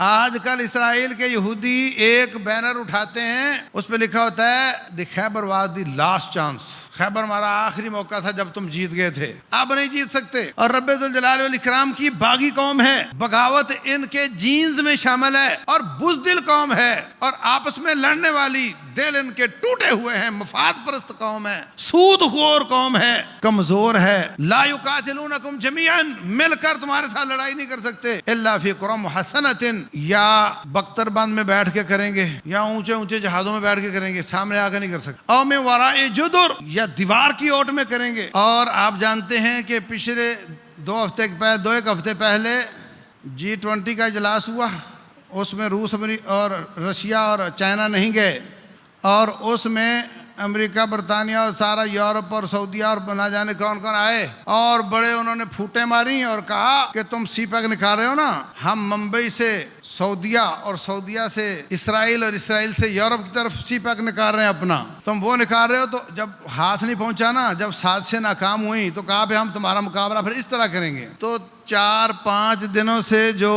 آج کل اسرائیل کے یہودی ایک بینر اٹھاتے ہیں، اس پہ لکھا ہوتا ہے دی خیبر واز دی لاسٹ چانس، خیبر ہمارا آخری موقع تھا جب تم جیت گئے تھے، اب نہیں جیت سکتے۔ اور رب ذوالجلال والاکرام کی باغی قوم ہے، بغاوت ان کے جینز میں شامل ہے، اور بزدل قوم ہے، اور آپس میں لڑنے والی، دل ان کے ٹوٹے ہوئے ہیں، مفاد پرست قوم ہے، سود خور قوم ہے، کمزور ہے۔ لا یقاتلونکم جمیعا، مل کر تمہارے ساتھ لڑائی نہیں کر سکتے، الا فی قری محصنۃ، یا بختر بند میں بیٹھ کے کریں گے، یا اونچے اونچے جہازوں میں بیٹھ کے کریں گے، سامنے آ کے نہیں کر سکتے، او من وراء جدر، یا دیوار کی اوٹ میں کریں گے۔ اور آپ جانتے ہیں کہ پچھلے ایک ہفتے پہلے G20 کا اجلاس ہوا، اس میں روس اور رشیا اور چائنا نہیں گئے، اور اس میں امریکہ، برطانیہ اور سارا یورپ اور سعودیہ اور نہ جانے کون کون آئے، اور بڑے انہوں نے پھوٹیں ماری اور کہا کہ تم سی پیک نکال رہے ہو نا، ہم ممبئی سے سعودیہ اور سعودیہ سے اسرائیل اور اسرائیل سے یورپ کی طرف سی پیک نکال رہے ہیں اپنا، تم وہ نکال رہے ہو۔ تو جب ہاتھ نہیں پہنچا نا، جب سازشیں ناکام ہوئیں تو کہا کہ ہم تمہارا مقابلہ پھر اس طرح کریں گے۔ تو 4-5 دنوں سے جو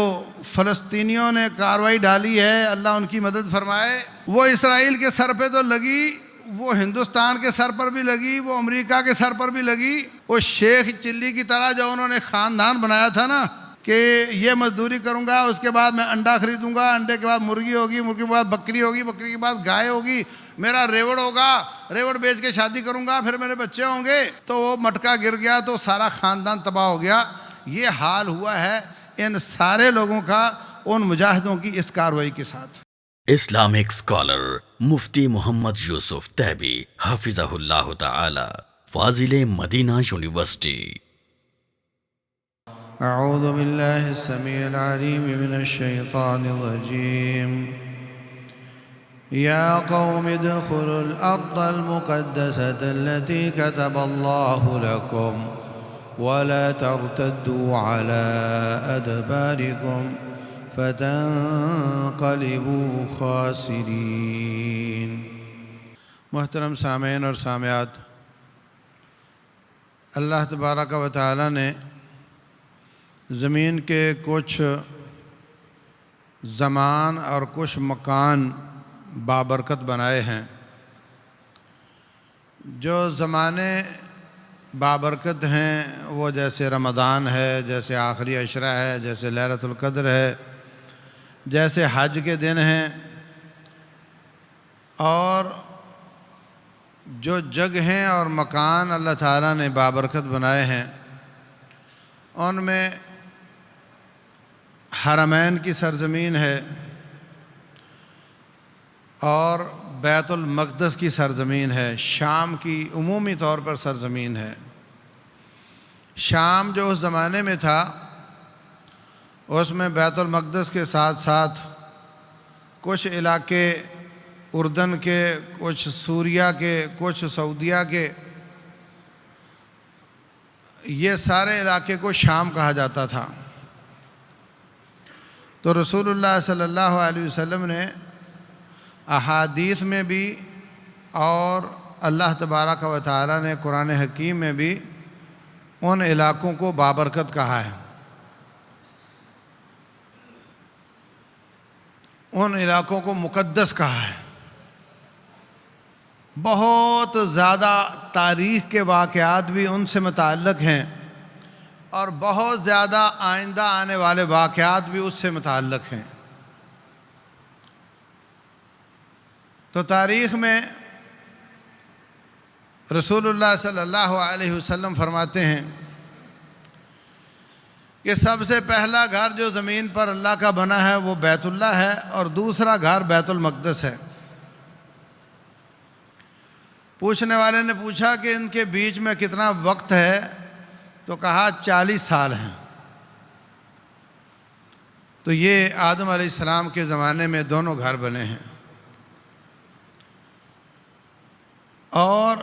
فلسطینیوں نے کارروائی ڈالی ہے، اللہ ان کی مدد فرمائے، وہ اسرائیل کے سر پہ تو لگی، وہ ہندوستان کے سر پر بھی لگی، وہ امریکہ کے سر پر بھی لگی۔ وہ شیخ چلی کی طرح جو انہوں نے خاندان بنایا تھا نا کہ یہ مزدوری کروں گا، اس کے بعد میں انڈا خریدوں گا، انڈے کے بعد مرغی ہوگی، مرغی کے بعد بکری ہوگی، بکری کے بعد گائے ہوگی، میرا ریوڑ ہوگا، ریوڑ بیچ کے شادی کروں گا، پھر میرے بچے ہوں گے، تو وہ مٹکا گر گیا تو سارا خاندان تباہ ہو گیا۔ یہ حال ہوا ہے ان سارے لوگوں کا ان مجاہدوں کی اس کارروائی کے ساتھ۔ اسلامک اسکالر مفتی محمد یوسف تیبی حفظہ اللہ تعالی، فاضل مدینہ یونیورسٹی۔ اعوذ باللہ السمیع العلیم من الشیطان الرجیم۔ یا قوم ادخلوا الارض المقدسة التي كتب الله لكم ولا ترتدوا على ادباركم فتنقلبوا خاسرین۔ محترم سامعین اور سامعات، اللہ تبارک و تعالی نے زمین کے کچھ زمان اور کچھ مکان بابرکت بنائے ہیں۔ جو زمانے بابرکت ہیں وہ جیسے رمضان ہے، جیسے آخری عشرہ ہے، جیسے لیلۃ القدر ہے، جیسے حج کے دن ہیں، اور جو جگہیں اور مکان اللہ تعالیٰ نے بابرکت بنائے ہیں ان میں حرمین کی سرزمین ہے اور بیت المقدس کی سرزمین ہے، شام کی عمومی طور پر سرزمین ہے۔ شام جو اس زمانے میں تھا اس میں بیت المقدس کے ساتھ ساتھ کچھ علاقے اردن کے، کچھ سوریہ کے، کچھ سعودیہ کے، یہ سارے علاقے کو شام کہا جاتا تھا۔ تو رسول اللہ صلی اللہ علیہ وسلم نے احادیث میں بھی اور اللہ تبارک و تعالی نے قرآن حکیم میں بھی ان علاقوں کو بابرکت کہا ہے، ان علاقوں کو مقدس کہا ہے۔ بہت زیادہ تاریخ کے واقعات بھی ان سے متعلق ہیں، اور بہت زیادہ آئندہ آنے والے واقعات بھی اس سے متعلق ہیں۔ تو تاریخ میں رسول اللہ صلی اللہ علیہ وسلم فرماتے ہیں کہ سب سے پہلا گھر جو زمین پر اللہ کا بنا ہے وہ بیت اللہ ہے، اور دوسرا گھر بیت المقدس ہے۔ پوچھنے والے نے پوچھا کہ ان کے بیچ میں کتنا وقت ہے، تو کہا 40 سال ہیں۔ تو یہ آدم علیہ السلام کے زمانے میں دونوں گھر بنے ہیں، اور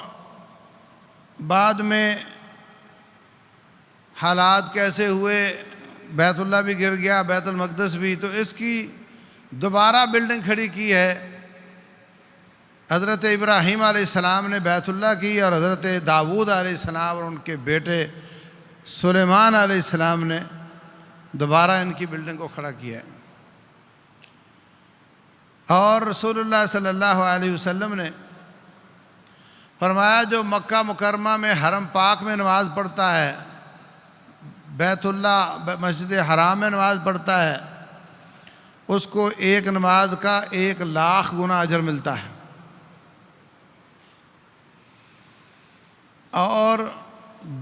بعد میں حالات کیسے ہوئے، بیت اللہ بھی گر گیا، بیت المقدس بھی، تو اس کی دوبارہ بلڈنگ کھڑی کی ہے۔ حضرت ابراہیم علیہ السلام نے بیت اللہ کی، اور حضرت داؤد علیہ السلام اور ان کے بیٹے سلیمان علیہ السلام نے دوبارہ ان کی بلڈنگ کو کھڑا کیا ہے۔ اور رسول اللہ صلی اللہ علیہ وسلم نے فرمایا جو مکہ مکرمہ میں حرم پاک میں نماز پڑھتا ہے، بیت اللہ مسجد حرام میں نماز پڑھتا ہے، اس کو ایک نماز کا 1,00,000 گنا اجر ملتا ہے، اور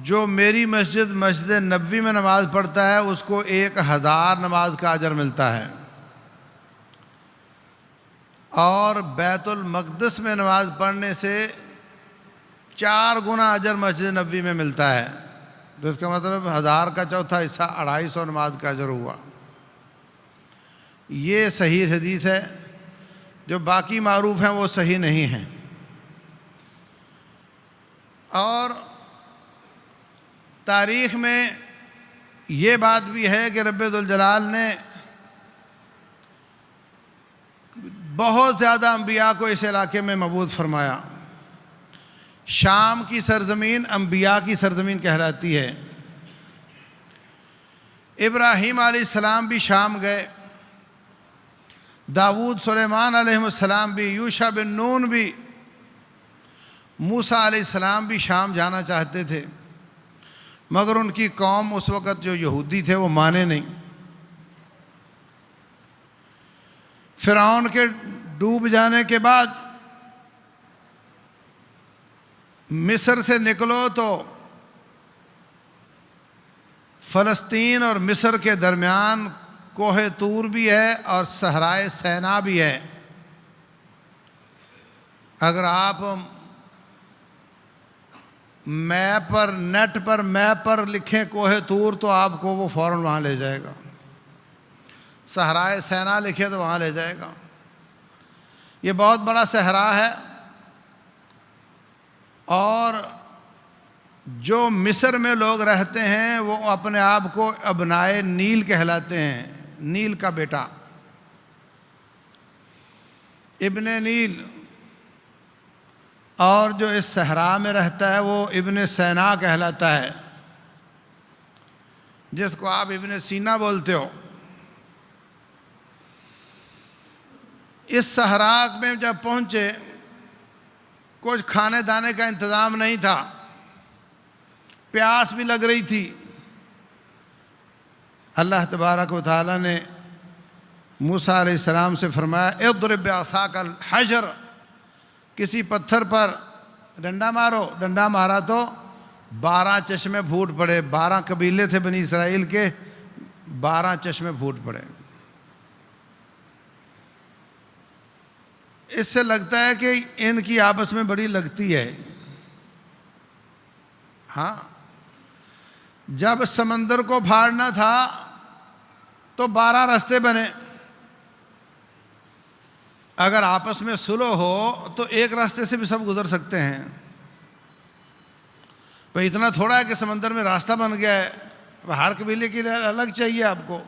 جو میری مسجد مسجد نبوی میں نماز پڑھتا ہے اس کو 1,000 نماز کا اجر ملتا ہے، اور بیت المقدس میں نماز پڑھنے سے 4 گنا اجر مسجد نبوی میں ملتا ہے۔ تو اس کا مطلب 1000 کا چوتھا حصہ 250 نماز کا اجر ہوا۔ یہ صحیح حدیث ہے، جو باقی معروف ہیں وہ صحیح نہیں ہیں۔ اور تاریخ میں یہ بات بھی ہے کہ رب ذوالجلال نے بہت زیادہ انبیاء کو اس علاقے میں مبعوث فرمایا۔ شام کی سرزمین انبیاء کی سرزمین کہلاتی ہے۔ ابراہیم علیہ السلام بھی شام گئے، داؤد سلیمان علیہ السلام بھی، یوشع بن نون بھی، موسیٰ علیہ السلام بھی شام جانا چاہتے تھے، مگر ان کی قوم اس وقت جو یہودی تھے وہ مانے نہیں۔ فرعون کے ڈوب جانے کے بعد مصر سے نکلو تو فلسطین اور مصر کے درمیان کوہ طور بھی ہے اور صحرائے سینا بھی ہے۔ اگر آپ نیٹ پر میپ پر لکھیں کوہ طور تو آپ کو وہ فوراً وہاں لے جائے گا، صحرائے سینا لکھے تو وہاں لے جائے گا۔ یہ بہت بڑا صحرا ہے، اور جو مصر میں لوگ رہتے ہیں وہ اپنے آپ کو ابنائے نیل کہلاتے ہیں، نیل کا بیٹا، ابن نیل۔ اور جو اس صحرا میں رہتا ہے وہ ابن سینا کہلاتا ہے، جس کو آپ ابن سینا بولتے ہو۔ اس صحرا میں جب پہنچے کچھ کھانے دانے کا انتظام نہیں تھا، پیاس بھی لگ رہی تھی۔ اللہ تبارک و تعالیٰ نے موسیٰ علیہ السلام سے فرمایا اضرب بعصاک الحجر، کسی پتھر پر ڈنڈا مارو۔ ڈنڈا مارا تو 12 چشمے پھوٹ پڑے۔ 12 قبیلے تھے بنی اسرائیل کے، 12 چشمے پھوٹ پڑے۔ اس سے لگتا ہے کہ ان کی آپس میں بڑی لگتی ہے۔ ہاں، جب سمندر کو پھاڑنا تھا تو 12 راستے بنے۔ اگر آپس میں صلح ہو تو ایک راستے سے بھی سب گزر سکتے ہیں۔ بھئی اتنا تھوڑا ہے کہ سمندر میں راستہ بن گیا ہے، ہر قبیلے کے لیے الگ چاہیے آپ کو۔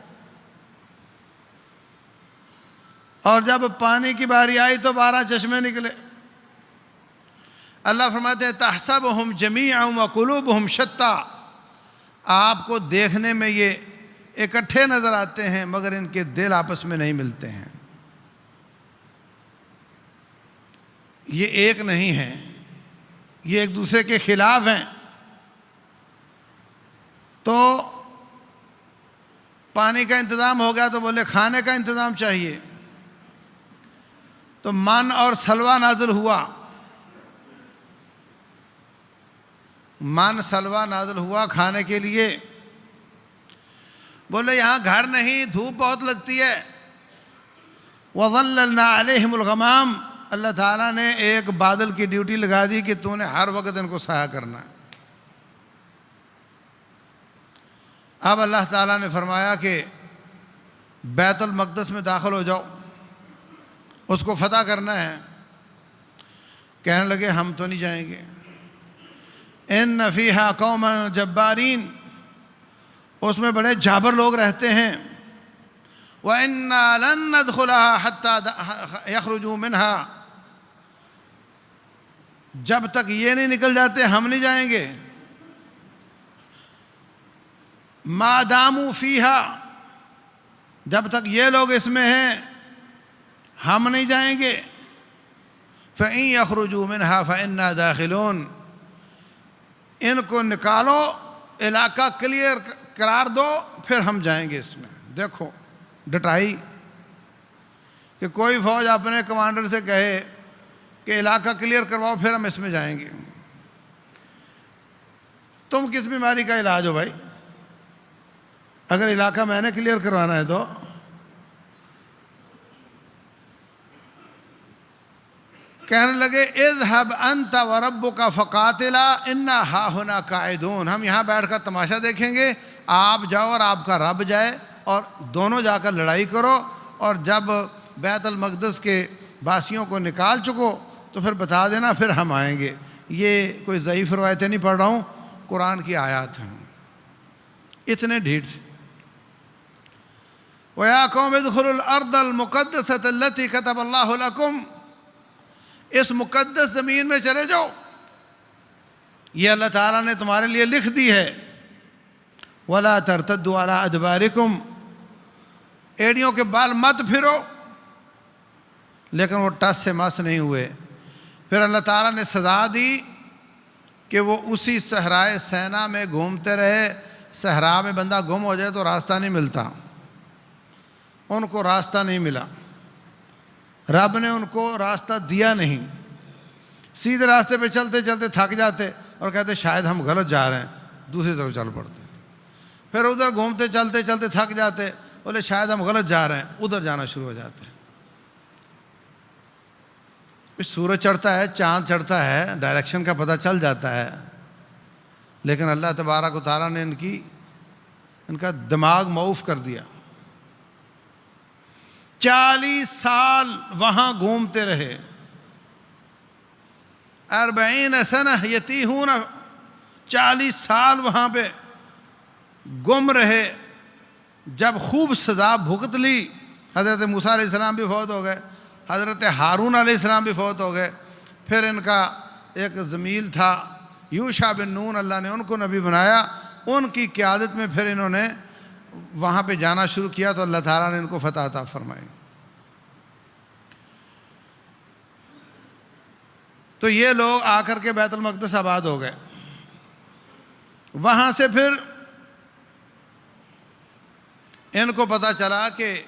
اور جب پانی کی باری آئی تو 12 چشمے نکلے۔ اللہ فرماتے ہیں تحسبهم جميعا وقلوبهم شتى، آپ کو دیکھنے میں یہ اکٹھے نظر آتے ہیں مگر ان کے دل آپس میں نہیں ملتے ہیں، یہ ایک نہیں ہیں، یہ ایک دوسرے کے خلاف ہیں۔ تو پانی کا انتظام ہو گیا تو بولے کھانے کا انتظام چاہیے، تو من اور سلوہ نازل ہوا۔ من سلوہ نازل ہوا کھانے کے لیے۔ بولے یہاں گھر نہیں، دھوپ بہت لگتی ہے۔ وَظَلَّلْنَا عَلَيْهِمُ الْغَمَامِ، اللہ تعالیٰ نے ایک بادل کی ڈیوٹی لگا دی کہ تو نے ہر وقت ان کو سایہ کرنا ہے۔ اب اللہ تعالیٰ نے فرمایا کہ بیت المقدس میں داخل ہو جاؤ، اس کو فتح کرنا ہے۔ کہنے لگے ہم تو نہیں جائیں گے۔ اِنَّ فِيهَا قَوْمًا جَبَّارِينَ، اس میں بڑے جابر لوگ رہتے ہیں۔ وَإِنَّا لَن نَّدْخُلَهَا حَتَّى يَخْرُجُوا مِنْهَا، جب تک یہ نہیں نکل جاتے ہم نہیں جائیں گے۔ مَا دَامُوا فِيهَا، جب تک یہ لوگ اس میں ہیں ہم نہیں جائیں گے. فَإِن يَخْرُجُوا مِنْهَا فَإِنَّا دَاخِلُونَ. ان کو نکالو، علاقہ کلیئر قرار دو، پھر ہم جائیں گے اس میں. دیکھو ڈٹائی کہ کوئی فوج اپنے کمانڈر سے کہے کہ علاقہ کلیئر کرواؤ پھر ہم اس میں جائیں گے. تم کس بیماری کا علاج ہو بھائی؟ اگر علاقہ میں نے کلیئر کروانا ہے تو کہنے لگے اذهب انت وربك فقاتلا انا هاهنا قاعدون. ہم یہاں بیٹھ کر تماشا دیکھیں گے، آپ جاؤ اور آپ کا رب جائے اور دونوں جا کر لڑائی کرو، اور جب بیت المقدس کے باسیوں کو نکال چکو تو پھر بتا دینا، پھر ہم آئیں گے. یہ کوئی ضعیف روایتیں نہیں پڑھ رہا ہوں، قرآن کی آیات ہیں. اتنے ڈھیٹ سے. وَيَا قَوْمِ ادْخُلُوا الْأَرْضَ الْمُقَدَّسَةَ الَّتِي كَتَبَ اللَّهُ لَكُمْ. اس مقدس زمین میں چلے جاؤ، یہ اللہ تعالیٰ نے تمہارے لیے لکھ دی ہے. وَلَا تَرْتَدُّوا عَلَىٰ أَدْبَارِكُمْ. ایڑیوں کے بال مت پھرو. لیکن وہ ٹس سے مس نہیں ہوئے. پھر اللہ تعالیٰ نے سزا دی کہ وہ اسی صحرائے سینا میں گھومتے رہے. صحرا میں بندہ گم ہو جائے تو راستہ نہیں ملتا، ان کو راستہ نہیں ملا. رب نے ان کو راستہ دیا نہیں. سیدھے راستے پہ چلتے چلتے تھک جاتے اور کہتے شاید ہم غلط جا رہے ہیں، دوسری طرف چل پڑتے. پھر ادھر گھومتے چلتے چلتے تھک جاتے، بولے شاید ہم غلط جا رہے ہیں، ادھر جانا شروع ہو جاتے. سورج چڑھتا ہے، چاند چڑھتا ہے، ڈائریکشن کا پتہ چل جاتا ہے، لیکن اللہ تبارک و تعالیٰ نے ان کا دماغ معوف کر دیا. 40 سال وہاں گھومتے رہے. 40 سنہ یتیہون. 40 سال وہاں پہ گم رہے. جب خوب سزا بھگت لی، حضرت موسیٰ علیہ السلام بھی فوت ہو گئے، حضرت ہارون علیہ السلام بھی فوت ہو گئے. پھر ان کا ایک زمیل تھا یوشع بن نون، اللہ نے ان کو نبی بنایا. ان کی قیادت میں پھر انہوں نے وہاں پہ جانا شروع کیا تو اللہ تعالیٰ نے ان کو فتح عطا فرمائی. تو یہ لوگ آ کر کے بیت المقدس آباد ہو گئے. وہاں سے پھر ان کو پتہ چلا کہ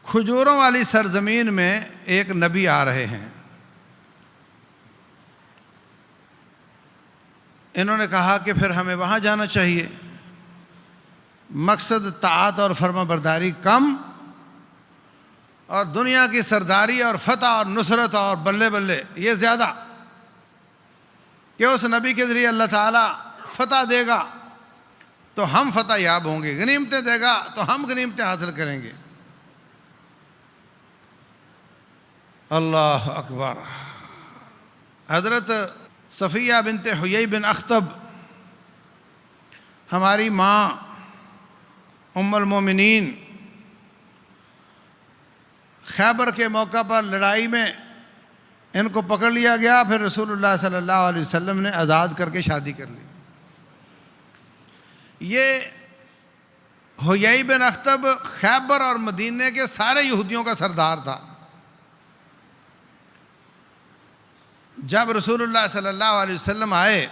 کھجوروں والی سرزمین میں ایک نبی آ رہے ہیں. انہوں نے کہا کہ پھر ہمیں وہاں جانا چاہیے. مقصد طاعت اور فرما برداری کم، اور دنیا کی سرداری اور فتح اور نصرت اور بلے بلے یہ زیادہ، کہ اس نبی کے ذریعے اللہ تعالیٰ فتح دے گا تو ہم فتح یاب ہوں گے، غنیمتیں دے گا تو ہم غنیمتیں حاصل کریں گے. اللہ اکبر. حضرت صفیہ بنت حیی بن اخطب، ہماری ماں ام المومنین، خیبر کے موقع پر لڑائی میں ان کو پکڑ لیا گیا. پھر رسول اللہ صلی اللہ علیہ وسلم نے آزاد کر کے شادی کر لی. یہ حیی بن اخطب خیبر اور مدینے کے سارے یہودیوں کا سردار تھا. جب رسول اللہ صلی اللہ علیہ وسلم آئے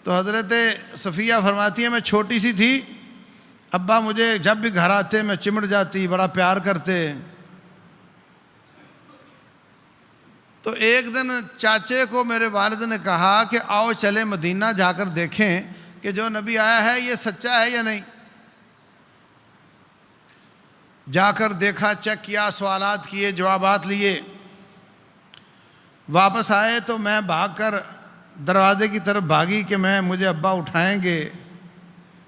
تو حضرت صفیہ فرماتی ہیں میں چھوٹی سی تھی، ابا مجھے جب بھی گھر آتے میں چمڑ جاتی، بڑا پیار کرتے. تو ایک دن چاچے کو میرے والد نے کہا کہ آؤ چلے مدینہ جا کر دیکھیں کہ جو نبی آیا ہے یہ سچا ہے یا نہیں. جا کر دیکھا، چیک کیا، سوالات کیے، جوابات لیے. واپس آئے تو میں بھاگ کر دروازے کی طرف بھاگی کہ مجھے ابا اٹھائیں گے،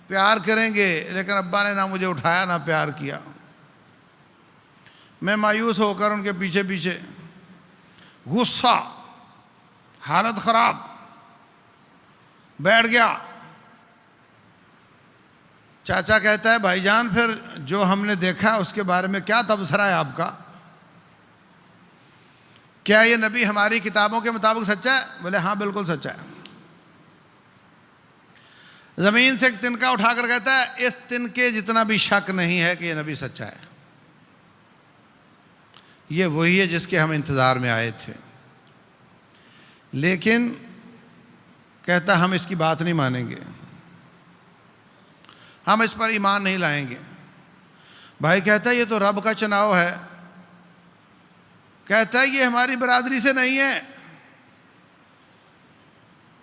پیار کریں گے، لیکن ابا نے نہ مجھے اٹھایا نہ پیار کیا. میں مایوس ہو کر ان کے پیچھے پیچھے، غصہ، حالت خراب، بیٹھ گیا. چاچا کہتا ہے بھائی جان پھر جو ہم نے دیکھا اس کے بارے میں کیا تبصرہ ہے آپ کا؟ کیا یہ نبی ہماری کتابوں کے مطابق سچا ہے؟ بولے ہاں بالکل سچا ہے. زمین سے ایک تنکا اٹھا کر کہتا ہے اس تنکے جتنا بھی شک نہیں ہے کہ یہ نبی سچا ہے، یہ وہی ہے جس کے ہم انتظار میں آئے تھے، لیکن کہتا ہم اس کی بات نہیں مانیں گے، ہم اس پر ایمان نہیں لائیں گے۔ بھائی کہتا ہے یہ تو رب کا چناؤ ہے، کہتا ہے یہ ہماری برادری سے نہیں ہے،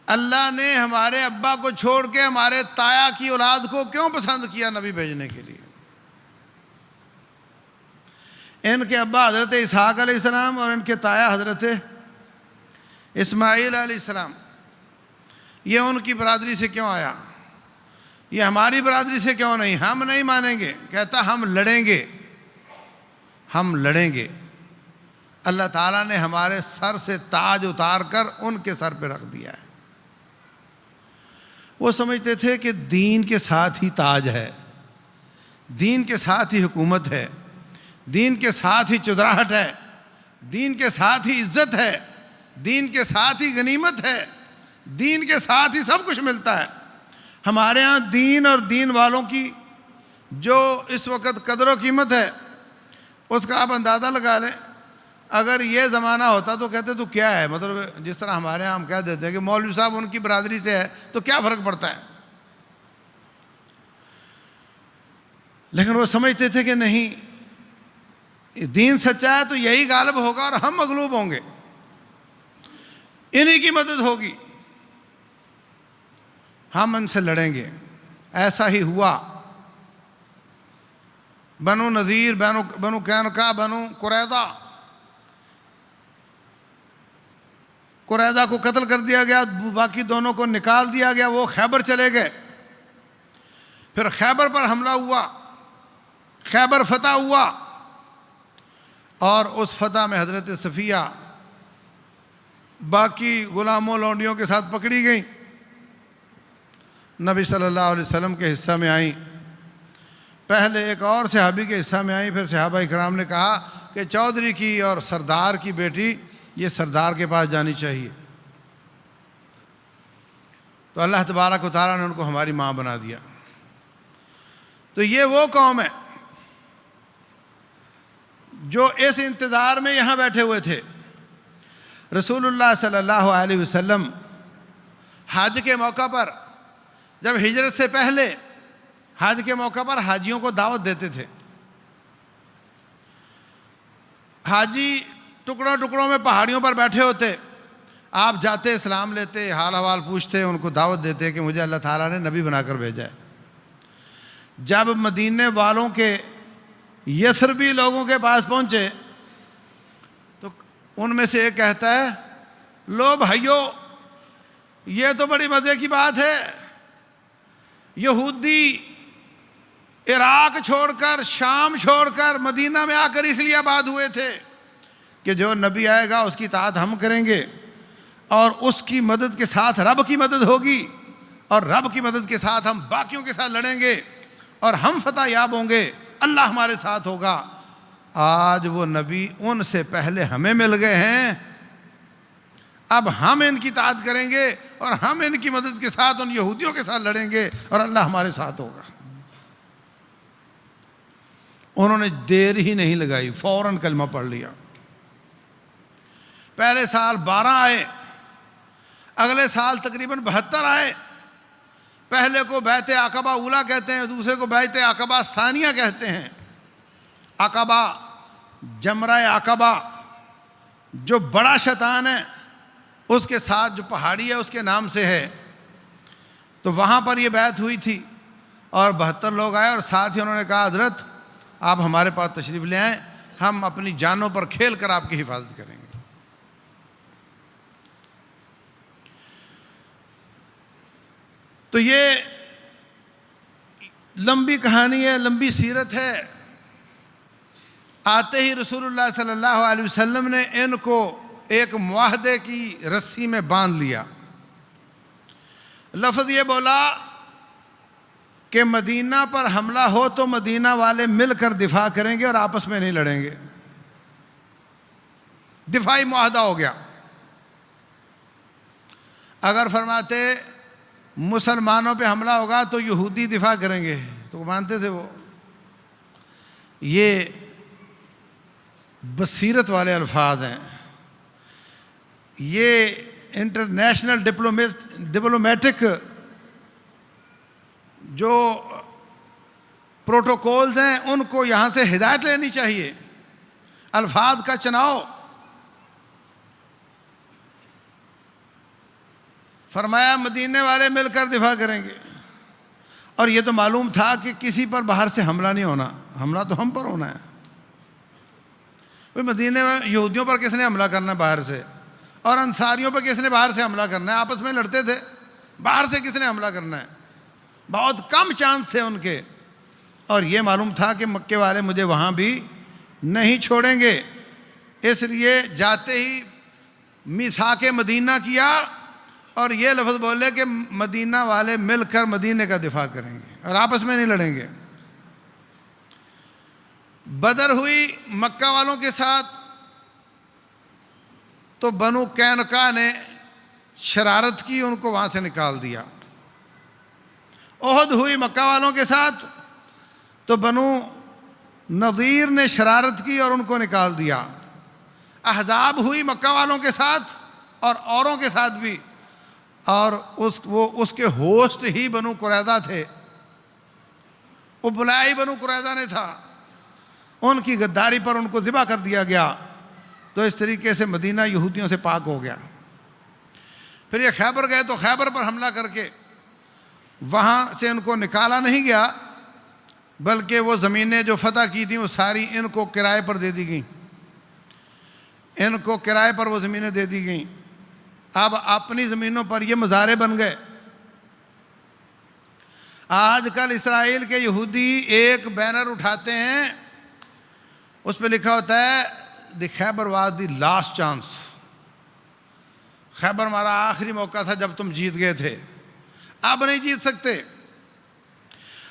اللہ نے ہمارے ابا کو چھوڑ کے ہمارے تایا کی اولاد کو کیوں پسند کیا نبی بھیجنے کے لیے؟ ان کے ابا حضرت اسحاق علیہ السلام اور ان کے تایا حضرت اسماعیل علیہ السلام، یہ ان کی برادری سے کیوں آیا؟ یہ ہماری برادری سے کیوں نہیں؟ ہم نہیں مانیں گے۔ کہتا ہم لڑیں گے، ہم لڑیں گے۔ اللہ تعالیٰ نے ہمارے سر سے تاج اتار کر ان کے سر پہ رکھ دیا ہے۔ وہ سمجھتے تھے کہ دین کے ساتھ ہی تاج ہے، دین کے ساتھ ہی حکومت ہے، دین کے ساتھ ہی چدراہٹ ہے، دین کے ساتھ ہی عزت ہے، دین کے ساتھ ہی غنیمت ہے، دین کے ساتھ ہی سب کچھ ملتا ہے۔ ہمارے ہاں دین اور دین والوں کی جو اس وقت قدر و قیمت ہے اس کا آپ اندازہ لگا لیں۔ اگر یہ زمانہ ہوتا تو کہتے تو کیا ہے، مطلب جس طرح ہمارے ہاں ہم کہہ دیتے ہیں کہ مولوی صاحب ان کی برادری سے ہے تو کیا فرق پڑتا ہے، لیکن وہ سمجھتے تھے کہ نہیں، دین سچا ہے تو یہی غالب ہوگا اور ہم مغلوب ہوں گے، انہی کی مدد ہوگی، ہم ان سے لڑیں گے۔ ایسا ہی ہوا۔ بنو نذیر، بنو قینقاع، بنو قریظہ کو قتل کر دیا گیا، باقی دونوں کو نکال دیا گیا، وہ خیبر چلے گئے۔ پھر خیبر پر حملہ ہوا، خیبر فتح ہوا، اور اس فتح میں حضرت صفیہ باقی غلاموں لونڈیوں کے ساتھ پکڑی گئیں، نبی صلی اللہ علیہ وسلم کے حصہ میں آئیں۔ پہلے ایک اور صحابی کے حصہ میں آئیں، پھر صحابہ اکرام نے کہا کہ چودھری کی اور سردار کی بیٹی یہ سردار کے پاس جانی چاہیے، تو اللہ تبارک و تعالیٰ نے ان کو ہماری ماں بنا دیا۔ تو یہ وہ قوم ہے جو اس انتظار میں یہاں بیٹھے ہوئے تھے۔ رسول اللہ صلی اللہ علیہ وسلم حج کے موقع پر، جب ہجرت سے پہلے حج کے موقع پر حاجیوں کو دعوت دیتے تھے۔ حاجی ٹکڑوں ٹکڑوں میں پہاڑیوں پر بیٹھے ہوتے، آپ جاتے، اسلام لیتے، حال حوال پوچھتے، ان کو دعوت دیتے کہ مجھے اللہ تعالیٰ نے نبی بنا کر بھیجا ہے۔ جب مدینے والوں کے یثربی لوگوں کے پاس پہنچے تو ان میں سے ایک کہتا ہے، لو بھائیو، یہ تو بڑی مزے کی بات ہے، یہودی عراق چھوڑ کر، شام چھوڑ کر مدینہ میں آ کر اس لیے آباد ہوئے تھے کہ جو نبی آئے گا اس کی اطاعت ہم کریں گے، اور اس کی مدد کے ساتھ رب کی مدد ہوگی، اور رب کی مدد کے ساتھ ہم باقیوں کے ساتھ لڑیں گے اور ہم فتح یاب ہوں گے، اللہ ہمارے ساتھ ہوگا۔ آج وہ نبی ان سے پہلے ہمیں مل گئے ہیں، اب ہم ان کی اطاعت کریں گے اور ہم ان کی مدد کے ساتھ ان یہودیوں کے ساتھ لڑیں گے اور اللہ ہمارے ساتھ ہوگا۔ انہوں نے دیر ہی نہیں لگائی، فوراً کلمہ پڑھ لیا۔ پہلے سال 12 آئے، اگلے سال تقریباً 72 آئے۔ پہلے کو بیعت عقبہ اولیٰ کہتے ہیں، دوسرے کو بیعت عقبہ ثانیہ کہتے ہیں۔ عقبہ، جمرہ عقبہ، جو بڑا شیطان ہے اس کے ساتھ جو پہاڑی ہے اس کے نام سے ہے، تو وہاں پر یہ بیعت ہوئی تھی، اور 72 لوگ آئے، اور ساتھ ہی انہوں نے کہا حضرت آپ ہمارے پاس تشریف لے آئیں، ہم اپنی جانوں پر کھیل کر آپ کی حفاظت کریں گے۔ تو یہ لمبی کہانی ہے، لمبی سیرت ہے۔ آتے ہی رسول اللہ صلی اللہ علیہ وسلم نے ان کو ایک معاہدے کی رسی میں باندھ لیا۔ لفظ یہ بولا کہ مدینہ پر حملہ ہو تو مدینہ والے مل کر دفاع کریں گے اور آپس میں نہیں لڑیں گے۔ دفاعی معاہدہ ہو گیا۔ اگر فرماتے مسلمانوں پہ حملہ ہوگا تو یہودی دفاع کریں گے، تو مانتے تھے وہ۔ یہ بصیرت والے الفاظ ہیں، یہ انٹرنیشنل ڈپلومیٹک جو پروٹوکولز ہیں ان کو یہاں سے ہدایت لینی چاہیے، الفاظ کا چناؤ۔ فرمایا مدینے والے مل کر دفاع کریں گے، اور یہ تو معلوم تھا کہ کسی پر باہر سے حملہ نہیں ہونا، حملہ تو ہم پر ہونا ہے۔ مدینے میں یہودیوں پر کس نے حملہ کرنا ہے باہر سے، اور انصاریوں پر کس نے باہر سے حملہ کرنا ہے؟ آپس میں لڑتے تھے، باہر سے کس نے حملہ کرنا ہے؟ بہت کم چانس تھے ان کے، اور یہ معلوم تھا کہ مکے والے مجھے وہاں بھی نہیں چھوڑیں گے، اس لیے جاتے ہی میثاق مدینہ کیا اور یہ لفظ بولے کہ مدینہ والے مل کر مدینے کا دفاع کریں گے اور آپس میں نہیں لڑیں گے۔ بدر ہوئی مکہ والوں کے ساتھ تو بنو قینقاع نے شرارت کی، ان کو وہاں سے نکال دیا۔ احد ہوئی مکہ والوں کے ساتھ تو بنو نضیر نے شرارت کی اور ان کو نکال دیا۔ احزاب ہوئی مکہ والوں کے ساتھ اور اوروں کے ساتھ بھی، اور اس کے ہوسٹ ہی بنو قریظہ تھے، وہ بلایا ہی بنو قریظہ نے تھا، ان کی غداری پر ان کو ذبح کر دیا گیا۔ تو اس طریقے سے مدینہ یہودیوں سے پاک ہو گیا۔ پھر یہ خیبر گئے تو خیبر پر حملہ کر کے وہاں سے ان کو نکالا نہیں گیا، بلکہ وہ زمینیں جو فتح کی تھیں وہ ساری ان کو کرائے پر دے دی گئیں، ان کو کرائے پر وہ زمینیں دے دی گئیں۔ اب اپنی زمینوں پر یہ مزارع بن گئے۔ آج کل اسرائیل کے یہودی ایک بینر اٹھاتے ہیں، اس پہ لکھا ہوتا ہے دی خیبر واز دی لاسٹ چانس، خیبر ہمارا آخری موقع تھا جب تم جیت گئے تھے، اب نہیں جیت سکتے۔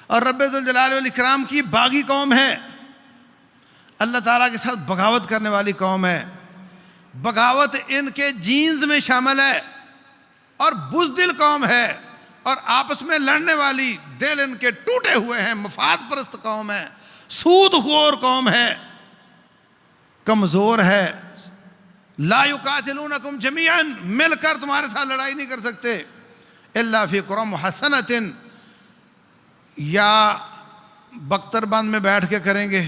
اور رب ذوالجلال والاکرام کی باغی قوم ہے، اللہ تعالیٰ کے ساتھ بغاوت کرنے والی قوم ہے، بغاوت ان کے جینز میں شامل ہے، اور بزدل قوم ہے، اور آپس میں لڑنے والی، دل ان کے ٹوٹے ہوئے ہیں، مفاد پرست قوم ہے، سود خور قوم ہے، کمزور ہے۔ لا یقاتلونکم جمیعا، مل کر تمہارے ساتھ لڑائی نہیں کر سکتے، الا فی قری محصنۃ، یا بختر بند میں بیٹھ کے کریں گے،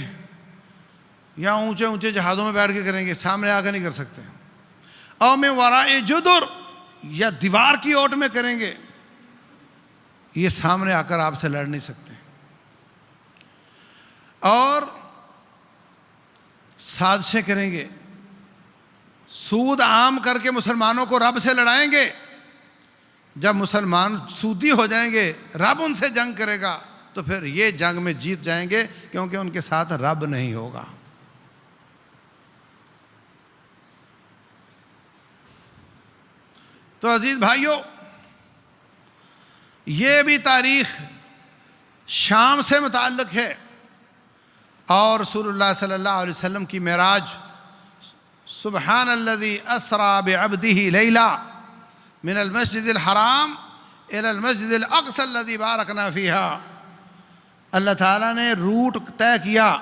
یا اونچے اونچے جہازوں میں بیٹھ کے کریں گے، سامنے آ کے نہیں کر سکتے۔ او من وراء جدر، یا دیوار کی اوٹ میں کریں گے، یہ سامنے آ کر آپ سے لڑ نہیں سکتے۔ اور سازشیں کریں گے، سود عام کر کے مسلمانوں کو رب سے لڑائیں گے۔ جب مسلمان سودی ہو جائیں گے، رب ان سے جنگ کرے گا، تو پھر یہ جنگ میں جیت جائیں گے، کیونکہ ان کے ساتھ رب نہیں ہوگا۔ تو عزیز بھائیوں، یہ بھی تاریخ شام سے متعلق ہے، اور رسول اللہ صلی اللہ علیہ وسلم کی معراج، سبحان الذی اسری بعبدہ لیلا من المسجد الحرام الى المسجد الاقصی الذی بارکنا فیہا، اللہ تعالیٰ نے روٹ طے کیا۔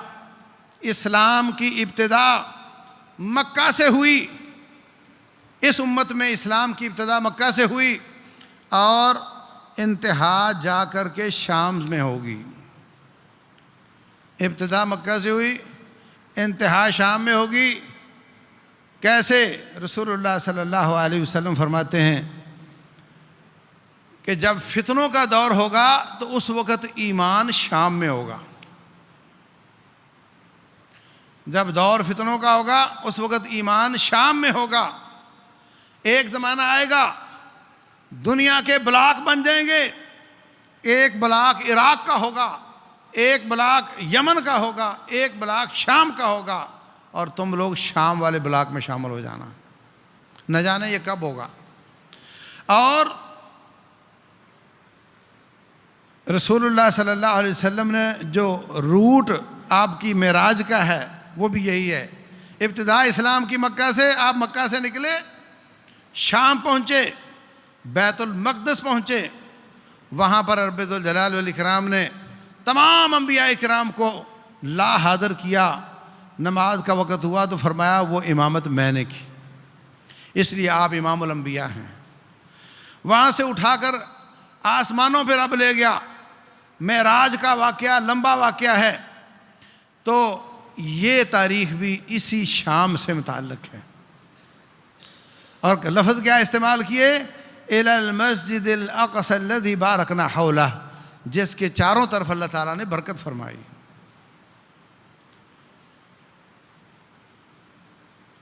اسلام کی ابتدا مکہ سے ہوئی، اس امت میں اسلام کی ابتدا مکہ سے ہوئی، اور انتہا جا کر کے شام میں ہوگی۔ ابتدا مکہ سے ہوئی، انتہا شام میں ہوگی۔ کیسے؟ رسول اللہ صلی اللہ علیہ وسلم فرماتے ہیں کہ جب فتنوں کا دور ہوگا تو اس وقت ایمان شام میں ہوگا۔ جب دور فتنوں کا ہوگا اس وقت ایمان شام میں ہوگا۔ ایک زمانہ آئے گا دنیا کے بلاک بن جائیں گے، ایک بلاک عراق کا ہوگا، ایک بلاک یمن کا ہوگا، ایک بلاک شام کا ہوگا، اور تم لوگ شام والے بلاک میں شامل ہو جانا۔ نہ جانے یہ کب ہوگا۔ اور رسول اللہ صلی اللہ علیہ وسلم نے جو روٹ آپ کی معراج کا ہے وہ بھی یہی ہے۔ ابتدا اسلام کی مکہ سے، آپ مکہ سے نکلے، شام پہنچے، بیت المقدس پہنچے، وہاں پر رب ذوالجلال والاکرام نے تمام انبیاء اکرام کو لا حاضر کیا. نماز کا وقت ہوا تو فرمایا وہ امامت میں نے کی، اس لیے آپ امام الانبیاء ہیں. وہاں سے اٹھا کر آسمانوں پہ رب لے گیا. معراج کا واقعہ لمبا واقعہ ہے، تو یہ تاریخ بھی اسی شام سے متعلق ہے. اور لفظ کیا استعمال کیے؟ الی المسجد الاقصی الذی بارکنا حولہ، جس کے چاروں طرف اللہ تعالیٰ نے برکت فرمائی.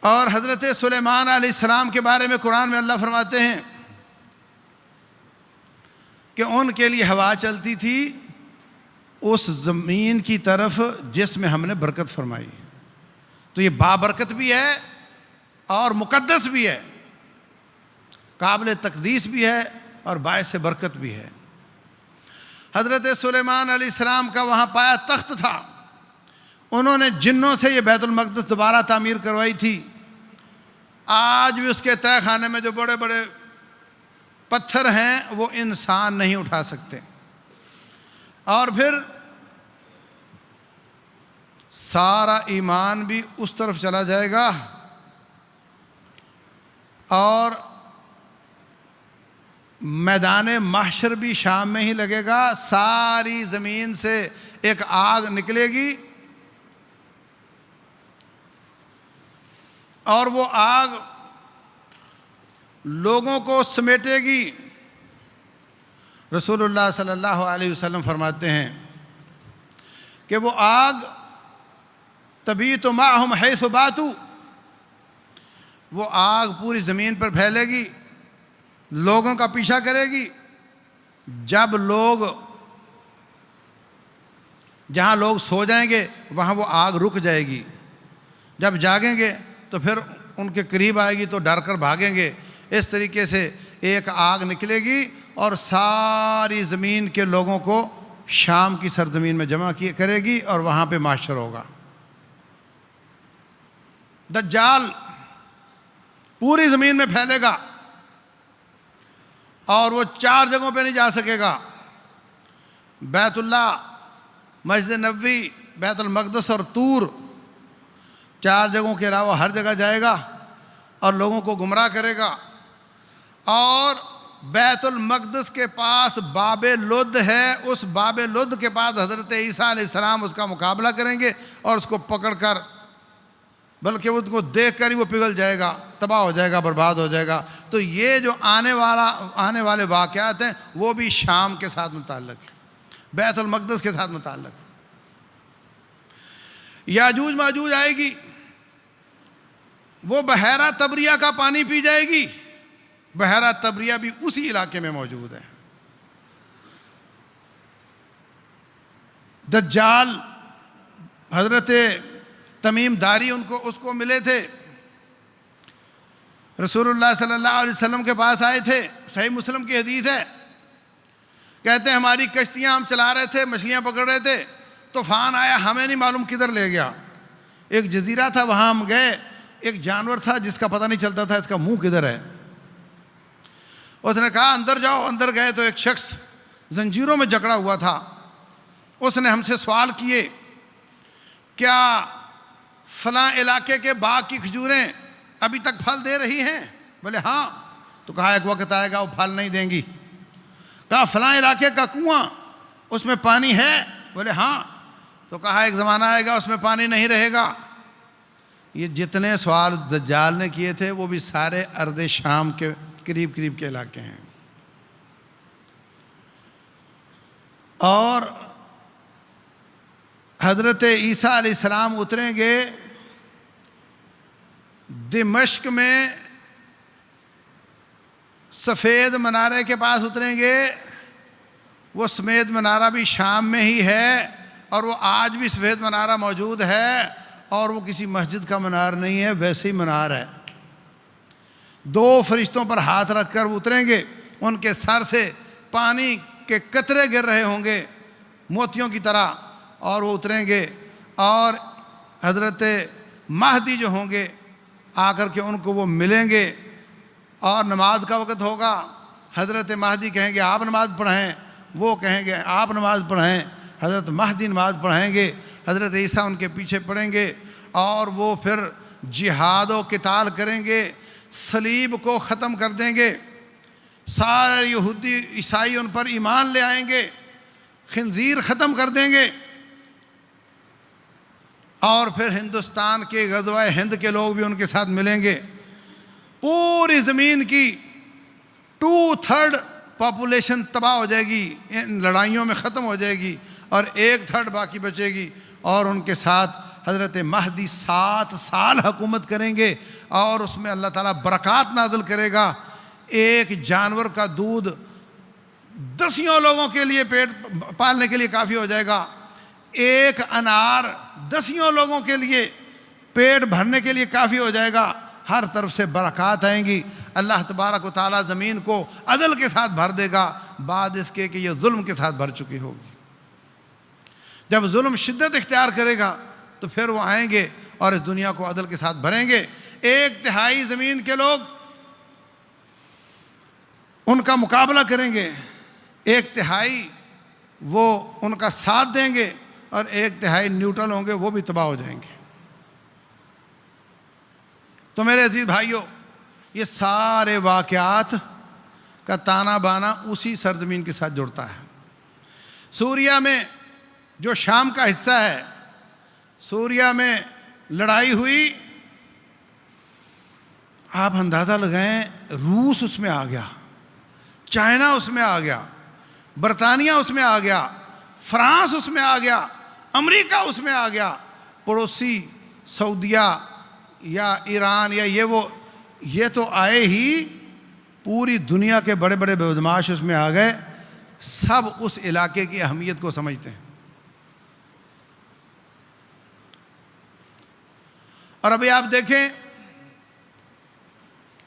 اور حضرت سلیمان علیہ السلام کے بارے میں قرآن میں اللہ فرماتے ہیں کہ ان کے لیے ہوا چلتی تھی اس زمین کی طرف جس میں ہم نے برکت فرمائی. تو یہ بابرکت بھی ہے اور مقدس بھی ہے، قابل تقدیس بھی ہے اور باعث برکت بھی ہے. حضرت سلیمان علیہ السلام کا وہاں پایا تخت تھا. انہوں نے جنوں سے یہ بیت المقدس دوبارہ تعمیر کروائی تھی. آج بھی اس کے تہہ خانے میں جو بڑے بڑے پتھر ہیں وہ انسان نہیں اٹھا سکتے. اور پھر سارا ایمان بھی اس طرف چلا جائے گا اور میدان محشر بھی شام میں ہی لگے گا. ساری زمین سے ایک آگ نکلے گی اور وہ آگ لوگوں کو سمیٹے گی. رسول اللہ صلی اللہ علیہ وسلم فرماتے ہیں کہ وہ آگ تبیت معہم حیث باتوا، وہ آگ پوری زمین پر پھیلے گی، لوگوں کا پیچھا کرے گی. جب لوگ جہاں لوگ سو جائیں گے وہاں وہ آگ رک جائے گی. جب جاگیں گے تو پھر ان کے قریب آئے گی تو ڈر کر بھاگیں گے. اس طریقے سے ایک آگ نکلے گی اور ساری زمین کے لوگوں کو شام کی سرزمین میں جمع کرے گی اور وہاں پہ محشر ہوگا. دجال پوری زمین میں پھیلے گا اور وہ 4 جگہوں پہ نہیں جا سکے گا: بیت اللہ، مسجد نبوی، بیت المقدس اور طور. 4 جگہوں کے علاوہ ہر جگہ جائے گا اور لوگوں کو گمراہ کرے گا. اور بیت المقدس کے پاس باب لد ہے، اس باب لد کے پاس حضرت عیسیٰ علیہ السلام اس کا مقابلہ کریں گے اور اس کو پکڑ کر، بلکہ اس کو دیکھ کر ہی وہ پگھل جائے گا، تباہ ہو جائے گا، برباد ہو جائے گا. تو یہ جو آنے والے واقعات ہیں وہ بھی شام کے ساتھ متعلق ہیں، بیت المقدس کے ساتھ متعلق ہے. یاجوج ماجوج آئے گی، وہ بحیرہ طبریہ کا پانی پی جائے گی. بحیرہ طبریہ بھی اسی علاقے میں موجود ہے. دجال، حضرت تمیم داری اس کو ملے تھے، رسول اللہ صلی اللہ علیہ وسلم کے پاس آئے تھے. صحیح مسلم کی حدیث ہے، کہتے ہیں ہماری کشتیاں ہم چلا رہے تھے، مچھلیاں پکڑ رہے تھے، طوفان آیا، ہمیں نہیں معلوم کدھر لے گیا. ایک جزیرہ تھا، وہاں ہم گئے. ایک جانور تھا جس کا پتہ نہیں چلتا تھا اس کا منہ کدھر ہے. اس نے کہا اندر جاؤ. اندر گئے تو ایک شخص زنجیروں میں جکڑا ہوا تھا. اس نے ہم سے سوال کیے، کیا فلاں علاقے کے باغ کی کھجوریں ابھی تک پھل دے رہی ہیں؟ بولے ہاں. تو کہا ایک وقت آئے گا وہ پھل نہیں دیں گی. کہا فلاں علاقے کا کنواں اس میں پانی ہے؟ بولے ہاں. تو کہا ایک زمانہ آئے گا اس میں پانی نہیں رہے گا. یہ جتنے سوال دجال نے کیے تھے وہ بھی سارے ارض شام کے قریب کے علاقے ہیں. اور حضرت عیسیٰ علیہ السلام اتریں گے دمشق میں، سفید منارے کے پاس اتریں گے. وہ سفید منارہ بھی شام میں ہی ہے اور وہ آج بھی سفید منارہ موجود ہے، اور وہ کسی مسجد کا منار نہیں ہے، ویسے ہی منار ہے. 2 فرشتوں پر ہاتھ رکھ کر وہ اتریں گے. ان کے سر سے پانی کے قطرے گر رہے ہوں گے موتیوں کی طرح، اور وہ اتریں گے. اور حضرت مہدی جو ہوں گے آ کر کے ان کو وہ ملیں گے، اور نماز کا وقت ہوگا. حضرت مہدی کہیں گے آپ نماز پڑھیں. وہ کہیں گے آپ نماز پڑھیں، حضرت مہدی نماز پڑھائیں گے، حضرت عیسیٰ ان کے پیچھے پڑھیں گے، اور وہ پھر جہاد و قتال کریں گے، صلیب کو ختم کر دیں گے، سارے یہودی عیسائی ان پر ایمان لے آئیں گے، خنزیر ختم کر دیں گے، اور پھر ہندوستان کے غزوہ ہند کے لوگ بھی ان کے ساتھ ملیں گے، پوری زمین کی 2/3 پاپولیشن تباہ ہو جائے گی، ان لڑائیوں میں ختم ہو جائے گی، اور 1/3 باقی بچے گی، اور ان کے ساتھ حضرت مہدی 7 سال حکومت کریں گے، اور اس میں اللہ تعالیٰ برکات نازل کرے گا۔ ایک جانور کا دودھ 10 لوگوں کے لیے پیٹ پالنے کے لیے کافی ہو جائے گا، ایک انار 10 لوگوں کے لیے پیٹ بھرنے کے لیے کافی ہو جائے گا، ہر طرف سے برکات آئیں گی، اللہ تبارک و تعالیٰ زمین کو عدل کے ساتھ بھر دے گا، بعد اس کے کہ یہ ظلم کے ساتھ بھر چکی ہوگی۔ جب ظلم شدت اختیار کرے گا تو پھر وہ آئیں گے اور اس دنیا کو عدل کے ساتھ بھریں گے، 1/3 زمین کے لوگ ان کا مقابلہ کریں گے، 1/3 وہ ان کا ساتھ دیں گے، اور 1/3 نیوٹرل ہوں گے، وہ بھی تباہ ہو جائیں گے۔ تو میرے عزیز بھائیوں، یہ سارے واقعات کا تانا بانا اسی سرزمین کے ساتھ جڑتا ہے۔ سوریہ میں جو شام کا حصہ ہے، سوریہ میں لڑائی ہوئی، آپ اندازہ لگائیں، روس اس میں آ گیا، چائنا اس میں آ گیا، برطانیہ اس میں آ گیا، فرانس اس میں آ گیا، امریکہ اس میں آ گیا، پڑوسی سعودیہ یا ایران یا یہ تو آئے ہی، پوری دنیا کے بڑے بڑے بدماش اس میں آ گئے، سب اس علاقے کی اہمیت کو سمجھتے ہیں۔ اور ابھی آپ دیکھیں،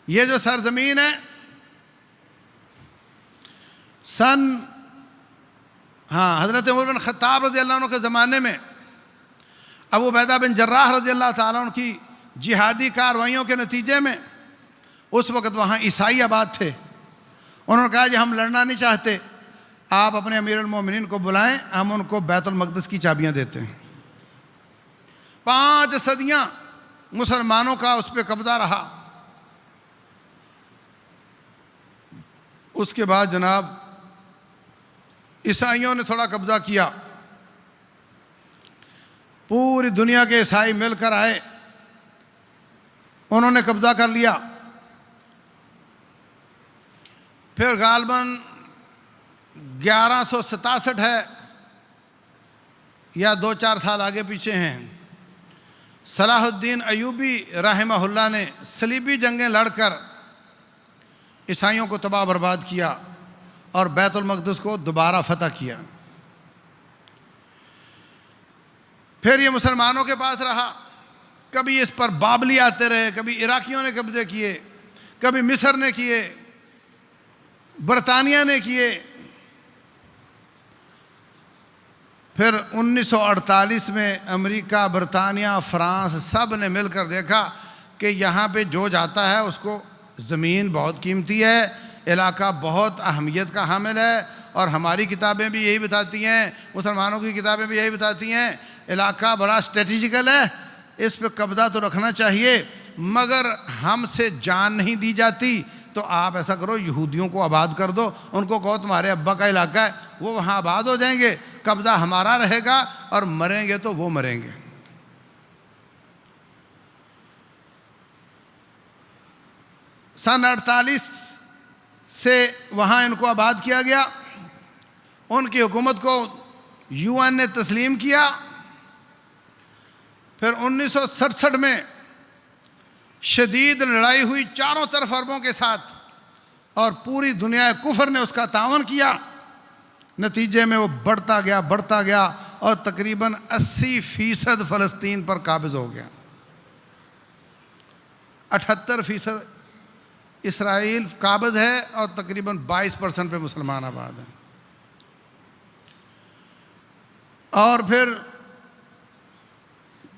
یہ جو سرزمین ہے، حضرت عمر بن خطاب رضی اللہ عنہ کے زمانے میں ابو عبیدہ بن جراح رضی اللہ تعالیٰ عنہ کی جہادی کارروائیوں کے نتیجے میں اس وقت وہاں عیسائی آباد تھے، انہوں نے کہا جی ہم لڑنا نہیں چاہتے، آپ اپنے امیر المومنین کو بلائیں، ہم ان کو بیت المقدس کی چابیاں دیتے ہیں۔ 5 صدیاں مسلمانوں کا اس پہ قبضہ رہا، اس کے بعد جناب عیسائیوں نے تھوڑا قبضہ کیا، پوری دنیا کے عیسائی مل کر آئے، انہوں نے قبضہ کر لیا، پھر غالباً 1167 ہے یا 2-4 سال آگے پیچھے ہیں، صلاح الدین ایوبی رحمہ اللہ نے صلیبی جنگیں لڑ کر عیسائیوں کو تباہ برباد کیا اور بیت المقدس کو دوبارہ فتح کیا۔ پھر یہ مسلمانوں کے پاس رہا، کبھی اس پر بابلی آتے رہے، کبھی عراقیوں نے قبضے کیے، کبھی مصر نے کیے، برطانیہ نے کیے۔ پھر 1948 میں امریکہ، برطانیہ، فرانس سب نے مل کر دیکھا کہ یہاں پہ جو جاتا ہے اس کو زمین بہت قیمتی ہے، علاقہ بہت اہمیت کا حامل ہے، اور ہماری کتابیں بھی یہی بتاتی ہیں، مسلمانوں کی کتابیں بھی یہی بتاتی ہیں، علاقہ بڑا اسٹریٹجیکل ہے، اس پہ قبضہ تو رکھنا چاہیے، مگر ہم سے جان نہیں دی جاتی، تو آپ ایسا کرو یہودیوں کو آباد کر دو، ان کو کہو تمہارے ابا کا علاقہ ہے، وہ وہاں آباد ہو جائیں گے، قبضہ ہمارا رہے گا، اور مریں گے تو وہ مریں گے۔ سن 48 سے وہاں ان کو آباد کیا گیا، ان کی حکومت کو UN نے تسلیم کیا۔ پھر 1967 میں شدید لڑائی ہوئی چاروں طرف عربوں کے ساتھ، اور پوری دنیا کفر نے اس کا تعاون کیا، نتیجے میں وہ بڑھتا گیا اور تقریباً 80% فلسطین پر قابض ہو گیا، 78% اسرائیل قابض ہے، اور تقریباً 22% پہ مسلمان آباد ہیں۔ اور پھر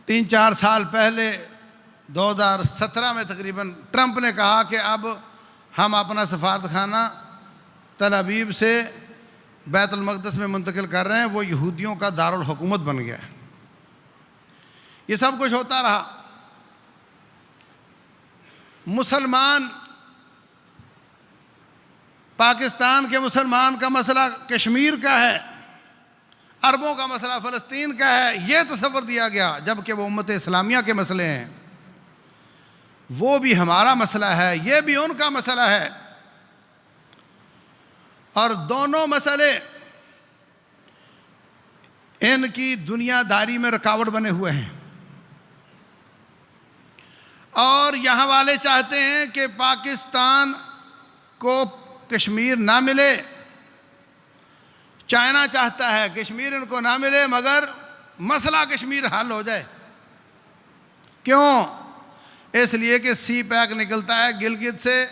3-4 سال پہلے 2017 میں تقریباً ٹرمپ نے کہا کہ اب ہم اپنا سفارت خانہ تل ابیب سے بیت المقدس میں منتقل کر رہے ہیں، وہ یہودیوں کا دارالحکومت بن گیا ہے۔ یہ سب کچھ ہوتا رہا۔ مسلمان، پاکستان کے مسلمان کا مسئلہ کشمیر کا ہے، عربوں کا مسئلہ فلسطین کا ہے، یہ تصور دیا گیا، جبکہ وہ امت اسلامیہ کے مسئلے ہیں۔ وہ بھی ہمارا مسئلہ ہے، یہ بھی ان کا مسئلہ ہے، اور دونوں مسئلے ان کی دنیا داری میں رکاوٹ بنے ہوئے ہیں۔ اور یہاں والے چاہتے ہیں کہ پاکستان کو کشمیر نہ ملے، چائنا چاہتا ہے کشمیر ان کو نہ ملے، مگر مسئلہ کشمیر حل ہو جائے۔ کیوں؟ اس لیے کہ سی پیک نکلتا ہے گلگت سے،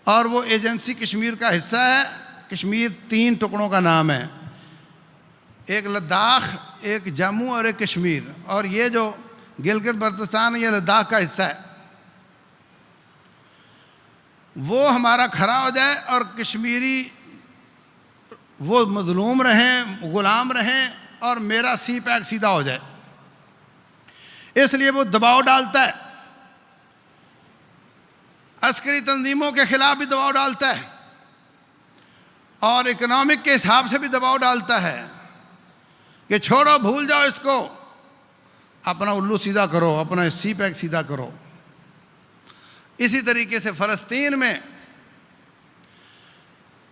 اور وہ ایجنسی کشمیر کا حصہ ہے۔ کشمیر 3 ٹکڑوں کا نام ہے، ایک لداخ، ایک جموں اور ایک کشمیر، اور یہ جو گلگت بلتستان یہ لداخ کا حصہ ہے۔ وہ ہمارا کھڑا ہو جائے اور کشمیری وہ مظلوم رہیں، غلام رہیں، اور میرا سی پیک سیدھا ہو جائے۔ اس لیے وہ دباؤ ڈالتا ہے، عسکری تنظیموں کے خلاف بھی دباؤ ڈالتا ہے، اور اکنامک کے حساب سے بھی دباؤ ڈالتا ہے کہ چھوڑو، بھول جاؤ اس کو، اپنا الو سیدھا کرو، اپنا سی پیک سیدھا کرو۔ اسی طریقے سے فلسطین میں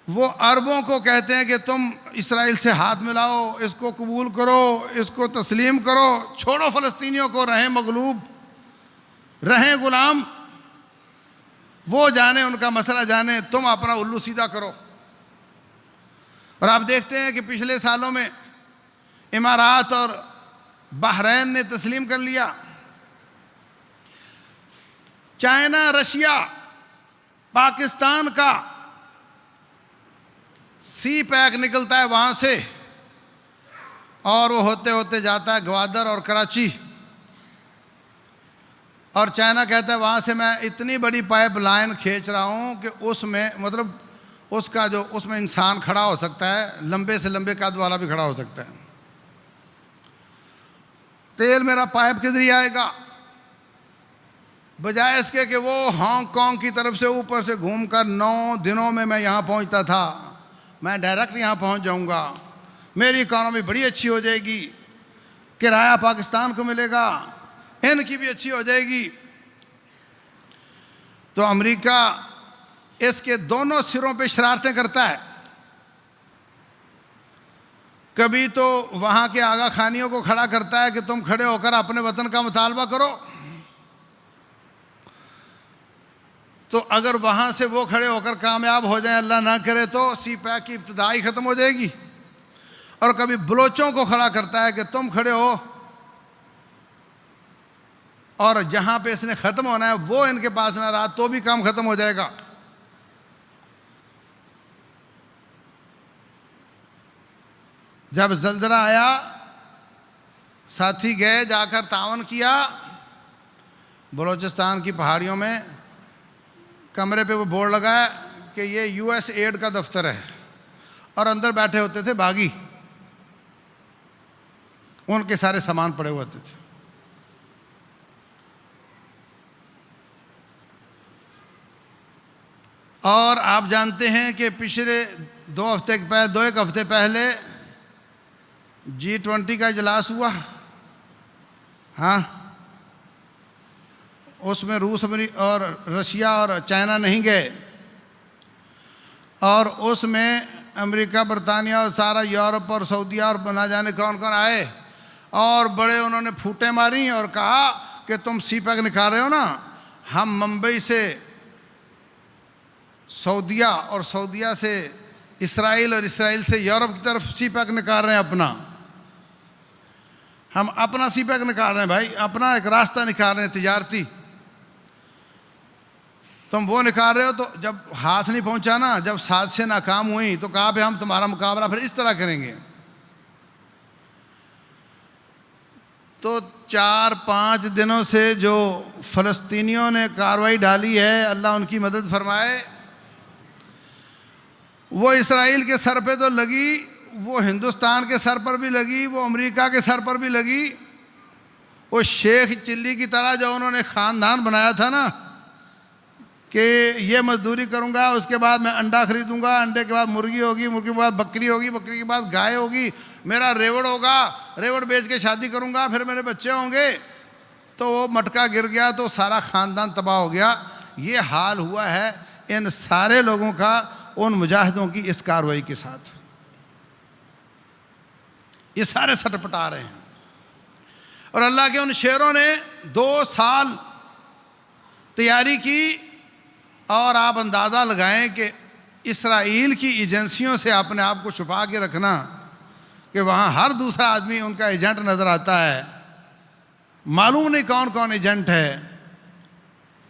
وہ عربوں کو کہتے ہیں کہ تم اسرائیل سے ہاتھ ملاؤ، اس کو قبول کرو، اس کو تسلیم کرو، چھوڑو فلسطینیوں کو، رہیں مغلوب، رہیں غلام، وہ جانے ان کا مسئلہ جانے، تم اپنا الو سیدھا کرو۔ اور آپ دیکھتے ہیں کہ پچھلے سالوں میں امارات اور بحرین نے تسلیم کر لیا، چائنا، رشیا، پاکستان کا سی پیک نکلتا ہے وہاں سے، اور وہ ہوتے ہوتے جاتا ہے گوادر اور کراچی، اور چائنا کہتا ہے وہاں سے میں اتنی بڑی پائپ لائن کھینچ رہا ہوں کہ اس میں مطلب اس کا جو اس میں انسان کھڑا ہو سکتا ہے، لمبے سے لمبے قد والا بھی کھڑا ہو سکتا ہے۔ تیل میرا پائپ کے ذریعے آئے گا، بجائے اس کے کہ وہ ہانگ کانگ کی طرف سے اوپر سے گھوم کر 9 دنوں میں یہاں پہنچتا تھا، میں ڈائریکٹ یہاں پہنچ جاؤں گا، میری اکانومی بڑی اچھی ہو جائے گی، کرایہ پاکستان کو ملے گا، ان کی بھی اچھی ہو جائے گی۔ تو امریکہ اس کے دونوں سروں پہ شرارتیں کرتا ہے، کبھی تو وہاں کے آغا خانیوں کو کھڑا کرتا ہے کہ تم کھڑے ہو کر اپنے وطن کا مطالبہ کرو، تو اگر وہاں سے وہ کھڑے ہو کر کامیاب ہو جائیں، اللہ نہ کرے، تو سی پیک کی ابتدائی ختم ہو جائے گی۔ اور کبھی بلوچوں کو کھڑا کرتا ہے کہ تم کھڑے ہو، اور جہاں پہ اس نے ختم ہونا ہے وہ ان کے پاس نہ رہا تو بھی کام ختم ہو جائے گا۔ جب زلزلہ آیا، ساتھی گئے، جا کر تعاون کیا، بلوچستان کی پہاڑیوں میں کمرے پہ وہ بورڈ لگایا کہ یہ یو ایس ایڈ کا دفتر ہے، اور اندر بیٹھے ہوتے تھے باغی، ان کے سارے سامان پڑے ہوئے ہوتے تھے۔ اور آپ جانتے ہیں کہ پچھلے 2 ہفتے پہلے G20 کا اجلاس ہوا، ہاں، اس میں روس اور رشیا اور چائنا نہیں گئے، اور اس میں امریکہ، برطانیہ اور سارا یورپ اور سعودیہ اور نہ جانے کون کون آئے، اور بڑے انہوں نے پھوٹیں ماری اور کہا کہ تم سی پیک نکال رہے ہو نا، ہم ممبئی سے سعودیہ اور سعودیہ سے اسرائیل اور اسرائیل سے یورپ کی طرف سی پیک نکال رہے ہیں اپنا، ہم اپنا سی پیک نکال رہے ہیں بھائی، اپنا ایک راستہ نکال رہے ہیں تجارتی، تم وہ نکال رہے ہو۔ تو جب ہاتھ نہیں پہنچا نا، جب سازشیں ناکام ہوئیں تو کہا کہ ہم تمہارا مقابلہ پھر اس طرح کریں گے۔ تو 4-5 دنوں سے جو فلسطینیوں نے کارروائی ڈالی ہے، اللہ ان کی مدد فرمائے، وہ اسرائیل کے سر پہ تو لگی، وہ ہندوستان کے سر پر بھی لگی، وہ امریکہ کے سر پر بھی لگی۔ وہ شیخ چلی کی طرح جو انہوں نے خاندان بنایا تھا نا کہ یہ مزدوری کروں گا، اس کے بعد میں انڈا خریدوں گا، انڈے کے بعد مرغی ہوگی، مرغی کے بعد بکری ہوگی، بکری کے بعد گائے ہوگی، میرا ریوڑ ہوگا، ریوڑ بیچ کے شادی کروں گا، پھر میرے بچے ہوں گے، تو وہ مٹکا گر گیا تو سارا خاندان تباہ ہو گیا۔ یہ حال ہوا ہے ان سارے لوگوں کا ان مجاہدوں کی اس کارروائی کے ساتھ۔ یہ سارے سٹپٹا رہے ہیں، اور اللہ کے ان شیروں نے 2 سال تیاری کی، اور آپ اندازہ لگائیں کہ اسرائیل کی ایجنسیوں سے اپنے آپ کو چھپا کے رکھنا کہ وہاں ہر دوسرا آدمی ان کا ایجنٹ نظر آتا ہے، معلوم نہیں کون کون ایجنٹ ہے،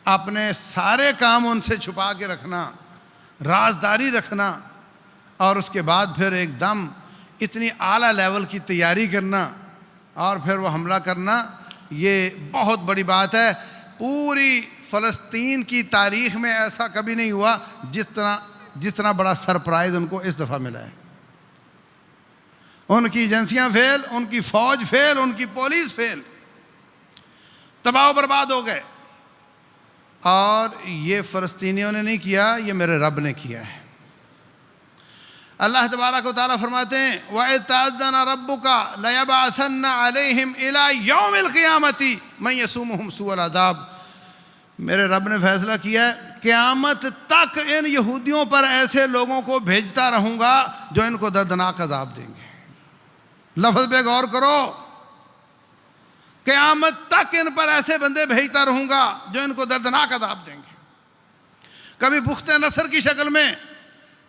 اپنے سارے کام ان سے چھپا کے رکھنا، رازداری رکھنا، اور اس کے بعد پھر ایک دم اتنی اعلیٰ لیول کی تیاری کرنا اور پھر وہ حملہ کرنا، یہ بہت بڑی بات ہے۔ پوری فلسطین کی تاریخ میں ایسا کبھی نہیں ہوا جس طرح بڑا سرپرائز ان کو اس دفعہ ملا ہے۔ ان کی ایجنسیاں فیل، ان کی فوج فیل، ان کی پولیس فیل، تباہ و برباد ہو گئے۔ اور یہ فلسطینیوں نے نہیں کیا، یہ میرے رب نے کیا ہے۔ اللہ تبارک و تعالیٰ فرماتے ہیں وَإِذْ تَأَذَّنَ رَبُّكَ لَيَبْعَثَنَّ عَلَيْهِمْ إِلَى يَوْمِ الْقِيَامَةِ مَن يَسُومُهُمْ سُوءَ الْعَذَابِ، میرے رب نے فیصلہ کیا ہے قیامت تک ان یہودیوں پر ایسے لوگوں کو بھیجتا رہوں گا جو ان کو دردناک عذاب دیں گے۔ لفظ پہ غور کرو، قیامت تک ان پر ایسے بندے بھیجتا رہوں گا جو ان کو دردناک عذاب دیں گے، کبھی بخت نصر کی شکل میں،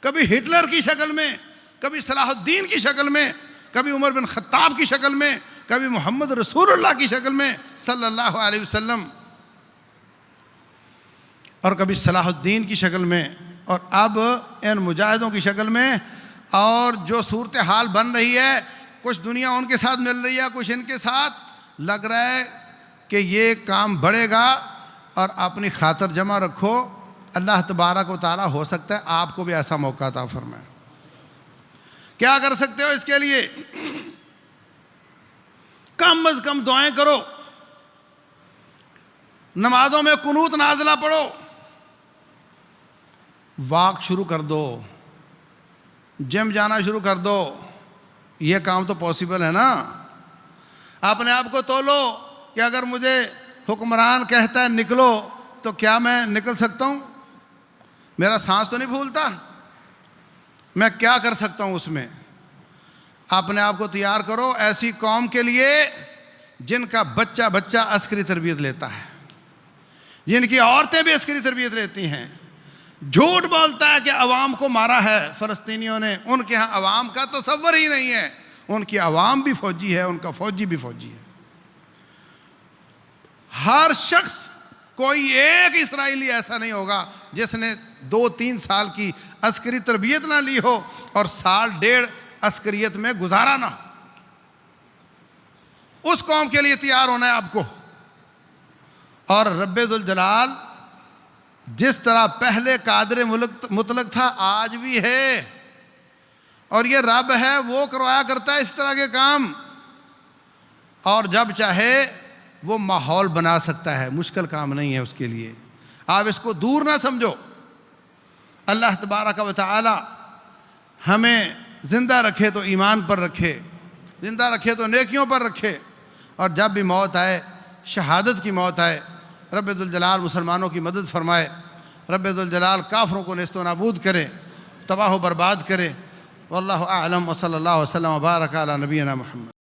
کبھی ہٹلر کی شکل میں، کبھی صلاح الدین کی شکل میں، کبھی عمر بن خطاب کی شکل میں، کبھی محمد رسول اللہ کی شکل میں صلی اللہ علیہ وسلم، اور کبھی صلاح الدین کی شکل میں، اور اب ان مجاہدوں کی شکل میں۔ اور جو صورتحال بن رہی ہے، کچھ دنیا ان کے ساتھ مل رہی ہے، کچھ ان کے ساتھ، لگ رہا ہے کہ یہ کام بڑھے گا، اور اپنی خاطر جمع رکھو، اللہ تبارک و تعالیٰ ہو سکتا ہے آپ کو بھی ایسا موقع عطا فرمائے۔ کیا کر سکتے ہو اس کے لیے؟ کم از کم دعائیں کرو، نمازوں میں قنوت نازلہ پڑھو، واک شروع کر دو، جم جانا شروع کر دو۔ یہ کام تو پاسبل ہے نا؟ اپنے آپ کو تولو کہ اگر مجھے حکمران کہتا ہے نکلو تو کیا میں نکل سکتا ہوں؟ میرا سانس تو نہیں پھولتا؟ میں کیا کر سکتا ہوں اس میں؟ اپنے آپ کو تیار کرو ایسی قوم کے لیے جن کا بچہ بچہ عسکری تربیت لیتا ہے، جن کی عورتیں بھی عسکری تربیت لیتی ہیں۔ جھوٹ بولتا ہے کہ عوام کو مارا ہے فلسطینیوں نے، ان کے ہاں عوام کا تصور ہی نہیں ہے، ان کی عوام بھی فوجی ہے، ان کا فوجی بھی فوجی ہے۔ ہر شخص، کوئی ایک اسرائیلی ایسا نہیں ہوگا جس نے 2-3 سال کی عسکری تربیت نہ لی ہو اور 1.5 عسکریت میں گزارا نہ ہو۔ اس قوم کے لیے تیار ہونا ہے آپ کو۔ اور رب ذوالجلال جس طرح پہلے قادر مطلق تھا آج بھی ہے، اور یہ رب ہے، وہ کروایا کرتا ہے اس طرح کے کام، اور جب چاہے وہ ماحول بنا سکتا ہے، مشکل کام نہیں ہے اس کے لیے۔ آپ اس کو دور نہ سمجھو۔ اللہ تبارک و تعالی ہمیں زندہ رکھے تو ایمان پر رکھے، زندہ رکھے تو نیکیوں پر رکھے، اور جب بھی موت آئے، شہادت کی موت آئے، رب ذوالجلال مسلمانوں کی مدد فرمائے، رب ذوالجلال کافروں کو نیست و نابود کرے، تباہ و برباد کرے۔ واللہ اعلم، وصلی اللہ وسلم وبارک علی نبینا محمد۔